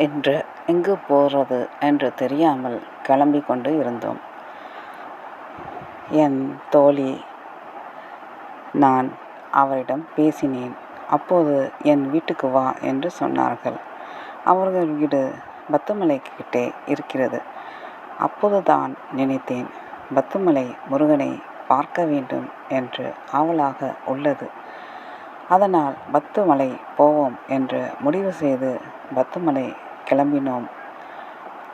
என்று எங்கு போகிறது என்று தெரியாமல் கிளம்பி கொண்டு இருந்தோம். என் தோழி நான் அவரிடம் பேசினேன். அப்போது என் வீட்டுக்கு வா என்று சொன்னார்கள். அவர்கள் வீடு பத்துமலை கிட்டே இருக்கிறது. அப்போதுதான் நினைத்தேன், பத்துமலை முருகனை பார்க்க வேண்டும் என்று ஆவலாக உள்ளது. அதனால் பத்துமலை போவோம் என்று முடிவு செய்து பத்துமலை கிளம்பினோம்.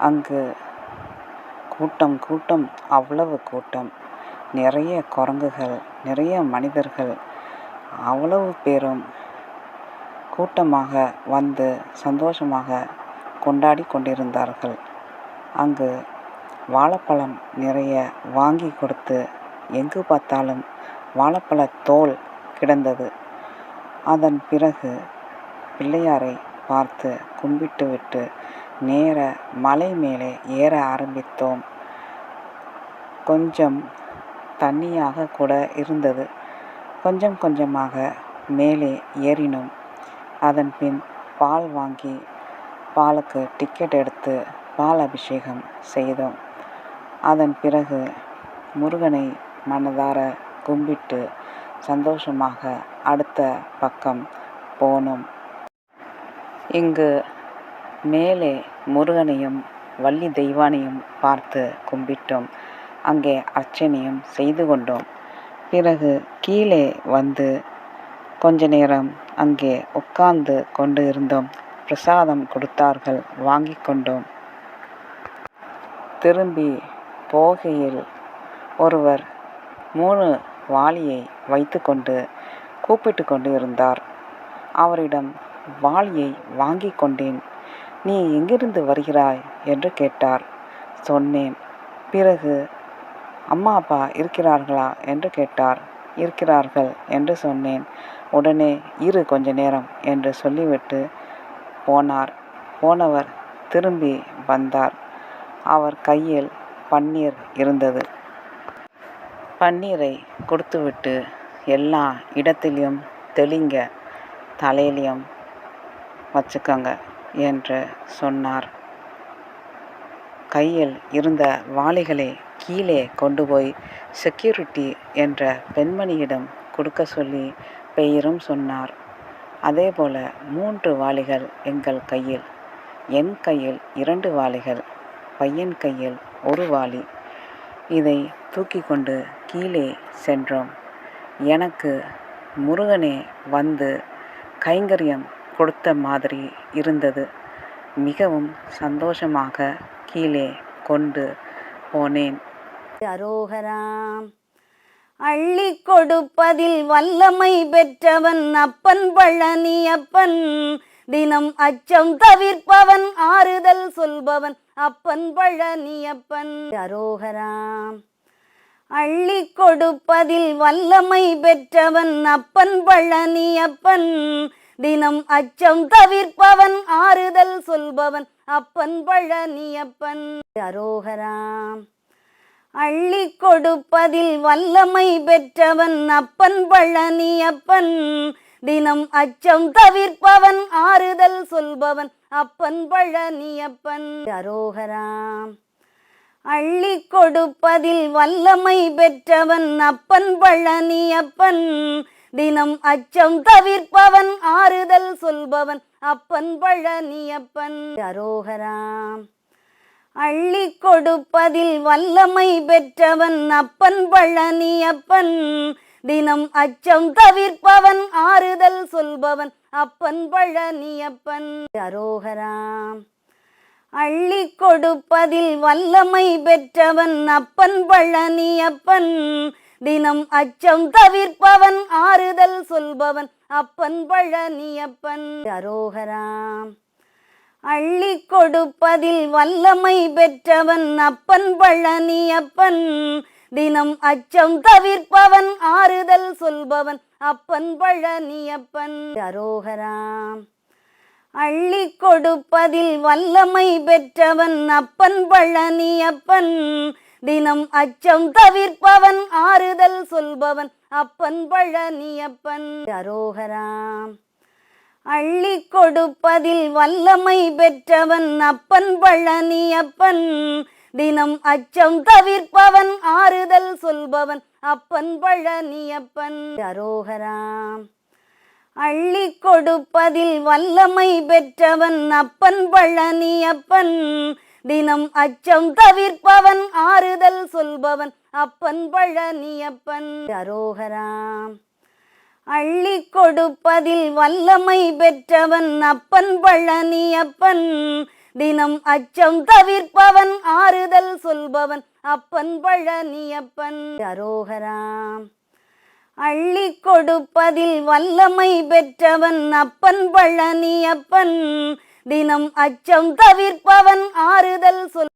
அங்கு கூட்டம், அவ்வளவு கூட்டம், நிறைய குரங்குகள், நிறைய மனிதர்கள், அவ்வளவு பேரும் கூட்டமாக வந்து சந்தோஷமாக கொண்டாடி கொண்டிருந்தார்கள். அங்கு வாழைப்பழம் நிறைய வாங்கி கொடுத்து எங்கு பார்த்தாலும் வாழைப்பழ தோல் கிடந்தது. அதன் பிறகு பிள்ளையாரை பார்த்து கும்பிட்டு விட்டு நேர மலை மேலே ஏற ஆரம்பித்தோம். கொஞ்சம் தண்ணியாக கூட இருந்தது. கொஞ்சம் கொஞ்சமாக மேலே ஏறினோம். அதன் பின் பால் வாங்கி பாலுக்கு டிக்கெட் எடுத்து பால் அபிஷேகம் செய்தோம். அதன் பிறகு முருகனை மனதார கும்பிட்டு சந்தோஷமாக அடுத்த பக்கம் போனோம். இங்கு மேலே முருகனையும் வள்ளி தெய்வானையும் பார்த்து கும்பிட்டோம். அங்கே அர்ச்சனையும் செய்து கொண்டோம். பிறகு கீழே வந்து கொஞ்ச நேரம் அங்கே உட்கார்ந்து கொண்டு இருந்தோம். பிரசாதம் கொடுத்தார்கள், வாங்கி கொண்டோம். திரும்பி போகையில் ஒருவர் 3 வாளியை வைத்து கொண்டு கூப்பிட்டு கொண்டு இருந்தார். அவரிடம் வாளியை வாங்கி கொண்டேன். நீ எங்கிருந்து வருகிறாய் என்று கேட்டார். சொன்னேன். பிறகு அம்மா அப்பா இருக்கிறார்களா என்று கேட்டார். இருக்கிறார்கள் என்று சொன்னேன். உடனே இரு கொஞ்ச நேரம் என்று சொல்லிவிட்டு போனார். போனவர் திரும்பி வந்தார். அவர் கையில் பன்னீர் இருந்தது. பன்னீரை கொடுத்துவிட்டு எல்லா இடத்திலையும் தெளிங்க, தலையிலையும் வச்சுக்கோங்க என்று சொன்னார். கையில் இருந்த வாளிகளை கீழே கொண்டு போய் செக்யூரிட்டி என்ற பெண்மணியிடம் கொடுக்க சொல்லி பெயரும் சொன்னார். அதேபோல 3 வாளிகள் எங்கள் கையில், என் கையில் 2 வாளிகள், பையன் கையில் 1 வாளி. இதை தூக்கி கொண்டு கீழே சென்றோம். எனக்கு முருகனே வந்து கைங்கரியம் கொடுத்த மாதிரி இருந்தது. மிகவும் சந்தோஷமாக கீழே கொண்டு போனேன். அரோகராம். அள்ளி கொடுப்பதில் வல்லமை பெற்றவன் அப்பன் பழனியப்பன். தினம் அச்சம் தவிர்ப்பவன், ஆறுதல் சொல்பவன் அப்பன் பழனியப்பன். அரோகராம். அள்ளி கொடுப்பதில் வல்லமை பெற்றவன் அப்பன் பழனியப்பன். தினம் அச்சம் தவிர்ப்பவன், ஆறுதல் சொல்பவன் அப்பன் பழனியப்பன். அரோகராம். அள்ளி கொடுப்பதில் வல்லமை பெற்றவன் அப்பன் பழனியப்பன். தினம் அச்சம் தவிர்ப்பவன், ஆறுதல் சொல்பவன் அப்பன் பழனியப்பன். அரோகராம். அள்ளி கொடுப்பதில் வல்லமை பெற்றவன் அப்பன் பழனியப்பன். தினம் அச்சம் தவிர்ப்பவன், ஆறுதல் சொல்பவன் அப்பன் பழனியப்பன். அரோகராம். அள்ளி கொடுப்பதில் வல்லமை பெற்றவன் அப்பன் பழனியப்பன். தினம் அச்சம் தவிர்ப்பவன், ஆறுதல் சொல்பவன் அப்பன் பழனியப்பன். அரோகராம். அள்ளி கொடுப்பதில் வல்லமை பெற்றவன் அப்பன் பழனியப்பன். தினம் அச்சம் தவிர்ப்பவன், ஆறுதல் சொல்பவன் அப்பன் பழனியப்பன். அரோகராம். அள்ளி கொடுப்பதில் வல்லமை பெற்றவன் அப்பன் பழனியப்பன். தினம் அச்சம் தவிர்ப்பவன், ஆறுதல் சொல்பவன் அப்பன் பழனியப்பன். அரோகராம். அள்ளி கொடுப்பதில் வல்லமை பெற்றவன் அப்பன் பழனியப்பன். தினம் அச்சம் தவிர்ப்பவன், ஆறுதல் சொல்பவன் அப்பன் பழனியப்பன். அரோகராம். அள்ளி கொடுப்பதில் வல்லமை பெற்றவன் அப்பன் பழனியப்பன். தினம் அச்சம் தவிர்ப்பவன் ஆறுதல் சொல்பவன் அப்பன் பழனியப்பன். அரோகராம். அள்ளி கொடுப்பதில் வல்லமை பெற்றவன் அப்பன் பழனியப்பன். தினம் அச்சம் தவிர்ப்பவன் ஆறுதல் சொல்பவன் அப்பன் பழனியப்பன். அரோகராம். அள்ளி கொடுப்பதில் வல்லமை பெற்றவன் அப்பன் பழனியப்பன். தினம் அச்சம் தவிர்ப்பவன் ஆறுதல் சொல்பவன் அப்பன் பழனியப்பன். அரோகராம். அள்ளி கொடுப்பதில் வல்லமை பெற்றவன் அப்பன் பழனியப்பன். தினம் அச்சம் தவிர்ப்பவன் ஆறுதல் சொல்